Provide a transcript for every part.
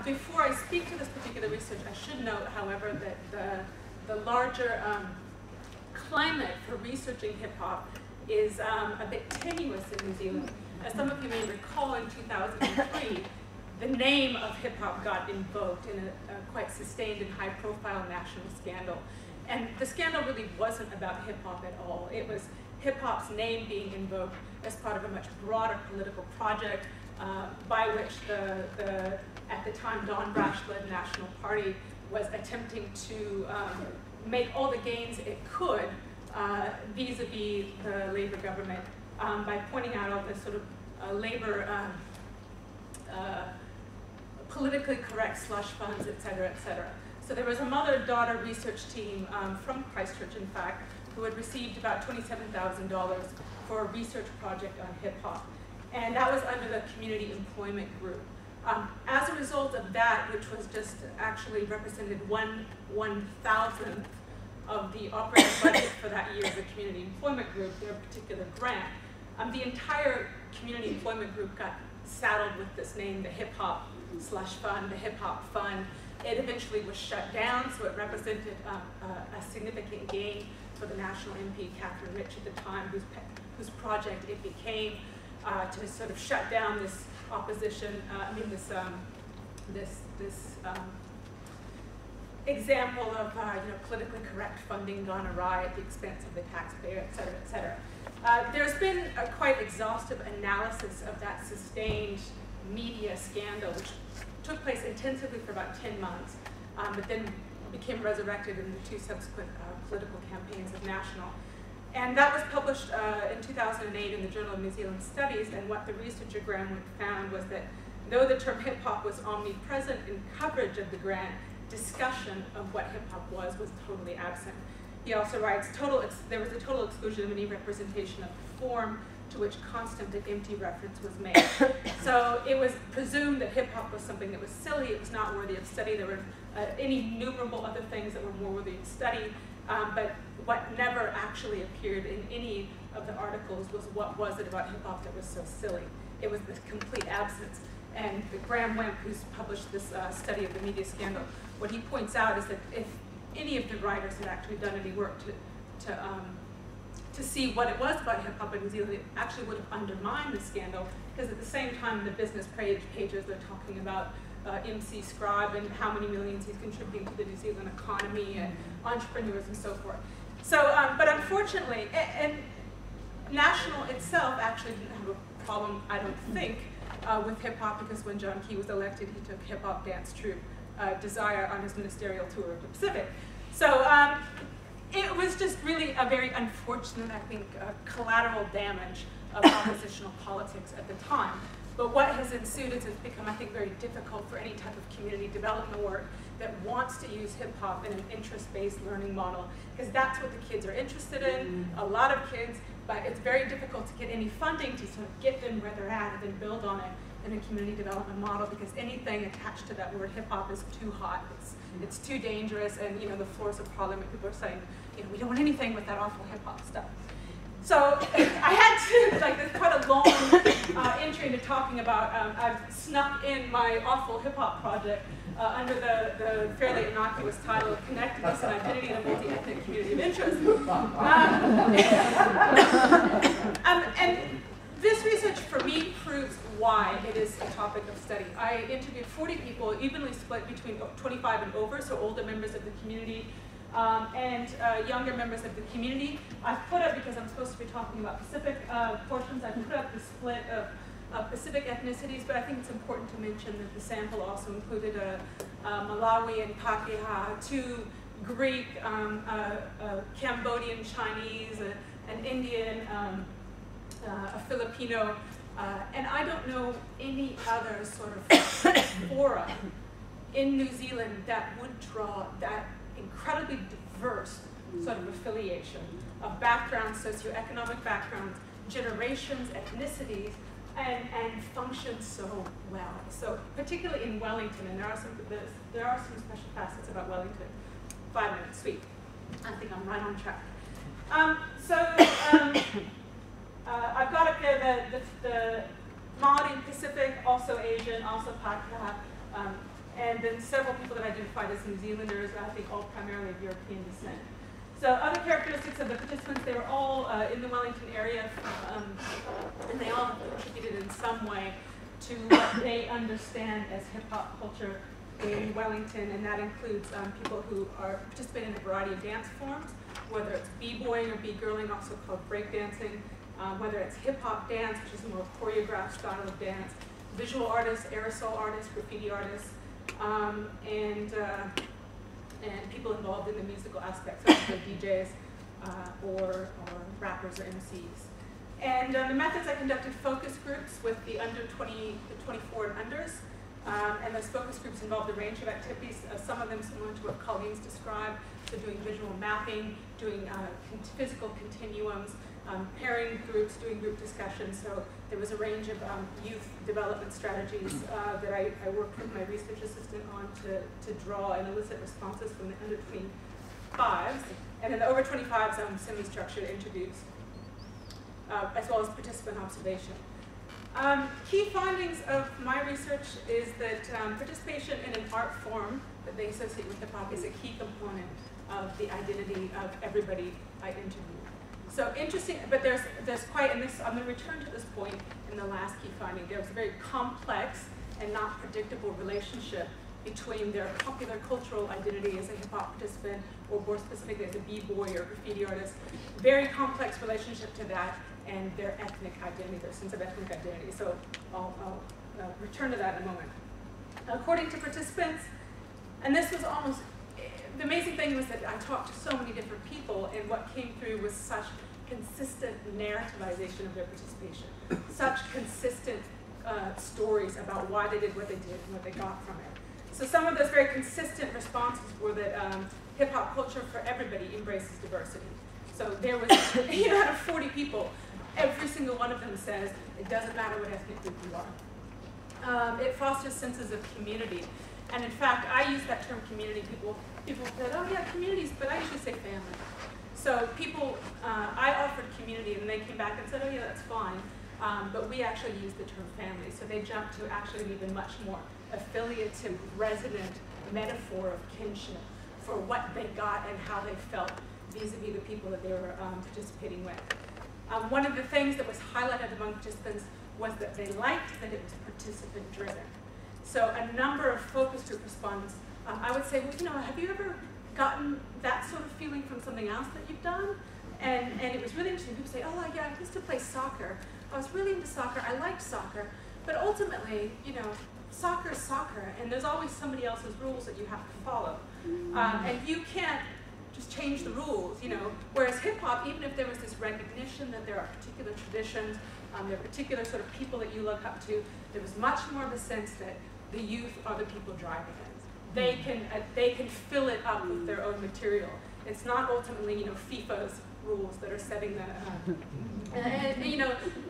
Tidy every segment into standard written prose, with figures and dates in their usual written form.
Before I speak to this particular research, I should note, however, that the larger climate for researching hip-hop is a bit tenuous in New Zealand. As some of you may recall, in 2003, the name of hip-hop got invoked in a quite sustained and high-profile national scandal. And the scandal really wasn't about hip-hop at all. It was hip-hop's name being invoked as part of a much broader political project by which at the time, Don Brash-led National Party was attempting to make all the gains it could vis-a-vis the Labour government by pointing out all this sort of Labour politically correct slush funds, et cetera, et cetera. So there was a mother-daughter research team from Christchurch, in fact, who had received about $27,000 for a research project on hip-hop. And that was under the Community Employment Group. As a result of that, which was just actually represented 1/1000th of the operating budget for that year of the Community Employment Group, their particular grant, the entire Community Employment Group got saddled with this name, the Hip-Hop Slush Fund, the Hip-Hop Fund. It eventually was shut down, so it represented a significant gain for the National MP, Catherine Rich, at the time, whose project it became to sort of shut down this opposition, this example of politically correct funding gone awry at the expense of the taxpayer, et cetera, et cetera. There's been a quite exhaustive analysis of that sustained media scandal, which took place intensively for about 10 months, but then became resurrected in the 2 subsequent political campaigns of National. And that was published in 2008 in the Journal of New Zealand Studies, and what the researcher Graham found was that though the term hip-hop was omnipresent in coverage of the grant, discussion of what hip-hop was totally absent. He also writes, there was a total exclusion of any representation of the form to which constant and empty reference was made. So it was presumed that hip-hop was something that was silly, it was not worthy of study. There were any innumerable other things that were more worthy of study, but what never actually appeared in any of the articles was what was it about hip-hop that was so silly. It was the complete absence. And Graham Wemp, who's published this study of the media scandal, what he points out is that if any of the writers had actually done any work to see what it was about hip-hop in New Zealand, it actually would have undermined the scandal, because at the same time, the business pages, they're talking about MC Scribe and how many millions he's contributing to the New Zealand economy and entrepreneurs and so forth. So, but unfortunately, and National itself actually didn't have a problem, I don't think, with hip-hop, because when John Key was elected, he took hip-hop dance troupe Desire on his ministerial tour of the Pacific. So it was just really a very unfortunate, I think, collateral damage of oppositional politics at the time. But what has ensued is it's become, I think, very difficult for any type of community development work that wants to use hip-hop in an interest-based learning model, because that's what the kids are interested in, a lot of kids, but it's very difficult to get any funding to sort of get them where they're at and then build on it in a community development model, because anything attached to that word hip-hop is too hot, it's too dangerous, and the floors of Parliament, people are saying, we don't want anything with that awful hip-hop stuff. So I had to, there's quite a long entry into talking about, I've snuck in my awful hip-hop project under the fairly innocuous title of Connectedness and Identity in a Multi-Ethnic Community of Interest. And this research, for me, proves why it is a topic of study. I interviewed 40 people, evenly split between 25 and over, so older members of the community, and younger members of the community. I've put up, because I'm supposed to be talking about Pacific portions, I've put up the split of Pacific ethnicities, but I think it's important to mention that the sample also included a Malawian Pakeha, 2 Greek, a Cambodian Chinese, an Indian, a Filipino, and I don't know any other sort of fora in New Zealand that would draw that incredibly diverse sort of affiliation of backgrounds, socioeconomic backgrounds, generations, ethnicities, and function so well. So particularly in Wellington, and there are some special facets about Wellington. 5 minutes, sweet. I think I'm right on track. I've got up there the Māori Pacific, also Asian, also Pakeha, and then several people that identified as New Zealanders, I think all primarily of European descent. So other characteristics of the participants, they were all in the Wellington area, and they all contributed in some way to what they understand as hip-hop culture in Wellington, and that includes people who are participate in a variety of dance forms, whether it's b-boying or b-girling, also called breakdancing, whether it's hip-hop dance, which is a more choreographed style of dance, visual artists, aerosol artists, graffiti artists, and people involved in the musical aspects, such as DJs or rappers or MCs. And the methods, I conducted focus groups with the under 20, the 24 and unders. And those focus groups involved a range of activities, some of them similar to what Colleen's described, so doing visual mapping, doing physical continuums, pairing groups, doing group discussions. So there was a range of youth development strategies that I worked with my research assistant on to draw and elicit responses from the under 25s. And then the over 25s, semi-structured interviews, as well as participant observation. Key findings of my research is that participation in an art form that they associate with hip-hop is a key component of the identity of everybody I interviewed. So interesting, but there's quite, and this, I'm going to return to this point in the last key finding. There was a very complex and not predictable relationship between their popular cultural identity as a hip-hop participant, or more specifically as a b-boy or graffiti artist. Very complex relationship to that, and their ethnic identity, their sense of ethnic identity. So I'll return to that in a moment. According to participants, and this was almost, the amazing thing was that I talked to so many different people, and what came through was such consistent narrativization of their participation, such consistent stories about why they did what they did and what they got from it. So some of those very consistent responses were that hip-hop culture for everybody embraces diversity. So there was, out of 40 people, every single one of them says, it doesn't matter what ethnic group you are. It fosters senses of community. And in fact, I use that term community. People said, oh yeah, communities, but I usually say family. So people, I offered community, and they came back and said, oh yeah, that's fine. But we actually use the term family. So they jumped to actually an even much more affiliative, resonant metaphor of kinship for what they got and how they felt vis-a-vis the people that they were participating with. One of the things that was highlighted among participants was that they liked that it was participant-driven. So a number of focus group respondents, I would say, well, have you ever gotten that sort of feeling from something else that you've done? And it was really interesting. People say, oh yeah, I used to play soccer. I was really into soccer. I liked soccer. But ultimately, soccer is soccer, and there's always somebody else's rules that you have to follow. And you can't just change the rules, Whereas hip-hop, even if there was this recognition that there are particular traditions, there are particular sort of people that you look up to, there was much more of a sense that the youth are the people driving it. They can fill it up with their own material. It's not ultimately, FIFA's rules that are setting that up.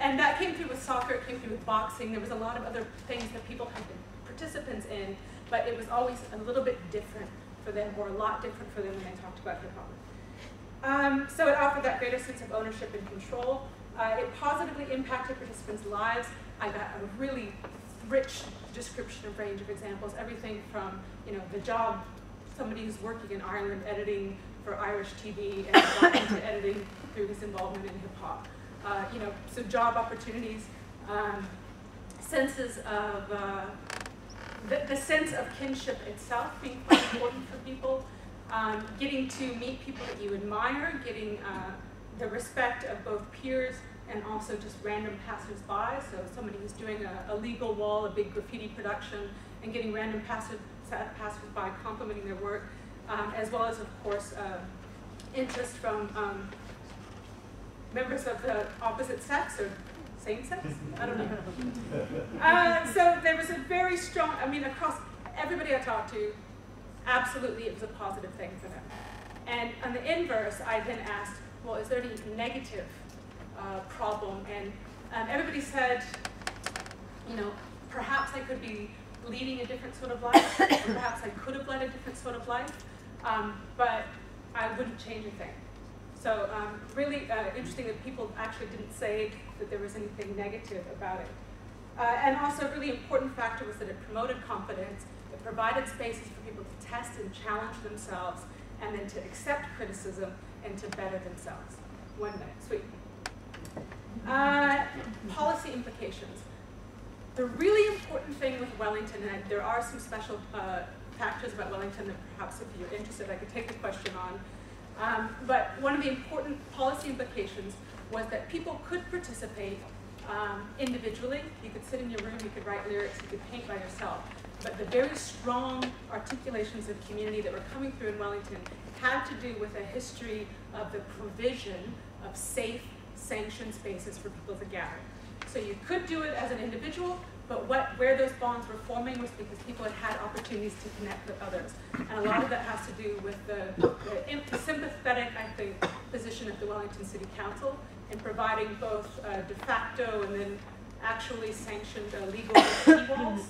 And that came through with soccer, it came through with boxing. There was a lot of other things that people had been participants in, but it was always a little bit different for them, or a lot different for them when they talked about hip-hop. So it offered that greater sense of ownership and control. It positively impacted participants' lives. I got a really rich description of range of examples, everything from the job, somebody who's working in Ireland editing for Irish TV and got into editing through his involvement in hip-hop. So job opportunities, senses of the sense of kinship itself being quite important for people, getting to meet people that you admire, getting the respect of both peers and also just random passers-by. So somebody who's doing a legal wall, a big graffiti production, and getting random passers-by complimenting their work, as well as, of course, interest from members of the opposite sex or same sex? I don't know. So there was a very strong, across everybody I talked to, absolutely it was a positive thing for them. And on the inverse, I then asked, well, is there any negative problem? And everybody said, perhaps I could be leading a different sort of life, or perhaps I could have led a different sort of life, but I wouldn't change a thing. So really interesting that people actually didn't say that there was anything negative about it. And also a really important factor was that it promoted confidence, it It provided spaces for people to test and challenge themselves, and then to accept criticism and to better themselves. 1 minute, sweet. Policy implications. The really important thing with Wellington, and there are some special factors about Wellington that perhaps if you're interested I could take the question on, but one of the important policy implications was that people could participate individually. You could sit in your room, you could write lyrics, you could paint by yourself. But the very strong articulations of community that were coming through in Wellington had to do with a history of the provision of safe, sanctioned spaces for people to gather. So you could do it as an individual, but where those bonds were forming was because people had opportunities to connect with others. And a lot of that has to do with the sympathetic, I think, position of the Wellington City Council in providing both de facto and then actually sanctioned legal graffiti walls.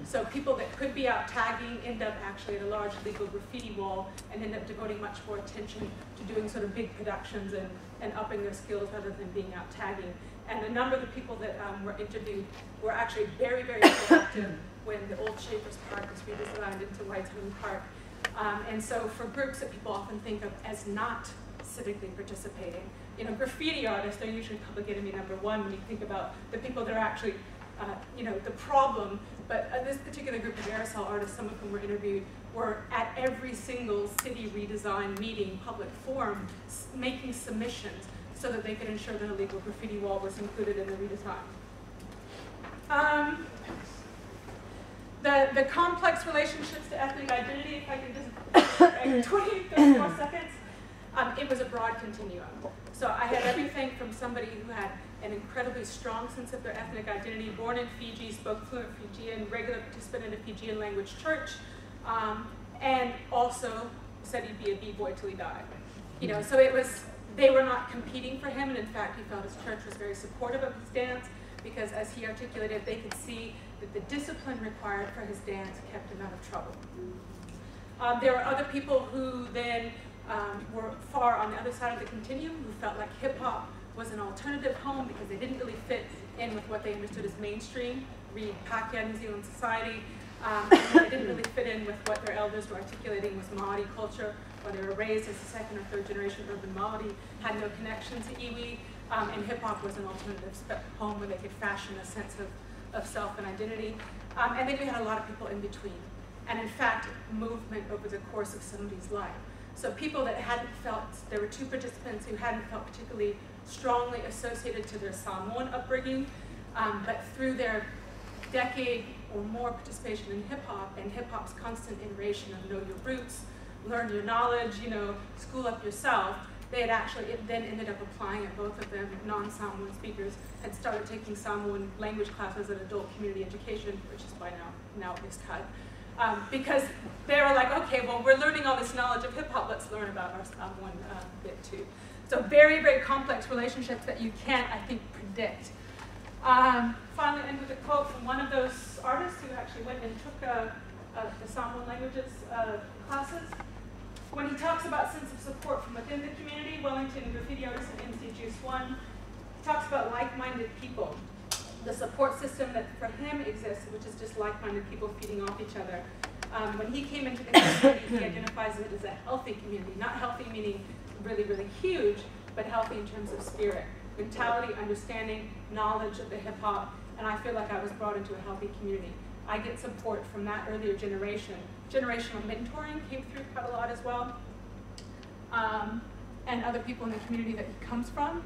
So people that could be out tagging end up actually at a large legal graffiti wall and end up devoting much more attention to doing sort of big productions and upping their skills rather than being out tagging. And a number of the people that were interviewed were actually very, very proactive when the old Schaefer's Park was redesigned into Whitehorn Park. And so for groups that people often think of as not civically participating, you know, graffiti artists, they're usually public enemy #1 when you think about the people that are actually, you know, the problem. But this particular group of aerosol artists, some of whom were interviewed, were at every single city redesign meeting, public forum, making submissions so that they could ensure that a legal graffiti wall was included in the redesign. The complex relationships to ethnic identity, if I can just 20, 30 more seconds. It was a broad continuum. So I had everything from somebody who had an incredibly strong sense of their ethnic identity, born in Fiji, spoke fluent Fijian, regular participant in a Fijian language church, and also said he'd be a b-boy till he died. You know, so it was, they were not competing for him, and in fact he felt his church was very supportive of his dance because as he articulated, they could see that the discipline required for his dance kept him out of trouble. There were other people who then were far on the other side of the continuum who felt like hip-hop was an alternative home because they didn't really fit in with what they understood as mainstream, read Pākehā New Zealand society. They didn't really fit in with what their elders were articulating was Māori culture, or they were raised as a second or third generation urban Māori, had no connection to iwi, and hip-hop was an alternative home where they could fashion a sense of self and identity. And then we had a lot of people in between. And in fact, movement over the course of somebody's life. So people that hadn't felt, there were 2 participants who hadn't felt particularly strongly associated to their Samoan upbringing, but through their decade or more participation in hip-hop and hip-hop's constant iteration of know your roots, learn your knowledge, you know, school up yourself, they had actually then ended up applying it, both of them, non-Samoan speakers, had started taking Samoan language classes at adult community education, which is by now is cut. Because they were like, okay, well, we're learning all this knowledge of hip-hop, let's learn about our Samoan bit too. So very, very complex relationships that you can't, I think, predict. Finally, end with a quote from one of those artists who actually went and took the Samoan languages classes. When he talks about sense of support from within the community, Wellington graffiti artist and MC Juice One, he talks about like-minded people. The support system that for him exists, which is just like-minded people feeding off each other. When he came into the community, he identifies it as a healthy community. Not healthy meaning really, really huge, but healthy in terms of spirit. Mentality, understanding, knowledge of the hip-hop, and I feel like I was brought into a healthy community. I get support from that earlier generation. Generational mentoring came through quite a lot as well, and other people in the community that he comes from.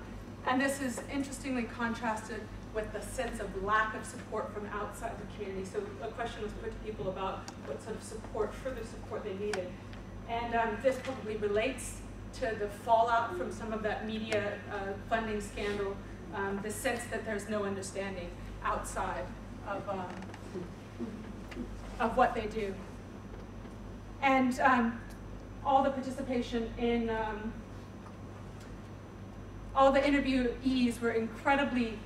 And this is interestingly contrasted with the sense of lack of support from outside the community. So a question was put to people about what sort of support, further support they needed. And this probably relates to the fallout from some of that media funding scandal, the sense that there's no understanding outside of what they do. And all the participation in, all the interviewees were incredibly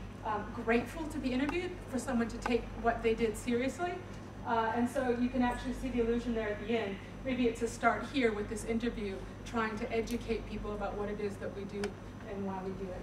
grateful to be interviewed, for someone to take what they did seriously. And so you can actually see the illusion there at the end. Maybe it's a start here with this interview, trying to educate people about what it is that we do and why we do it.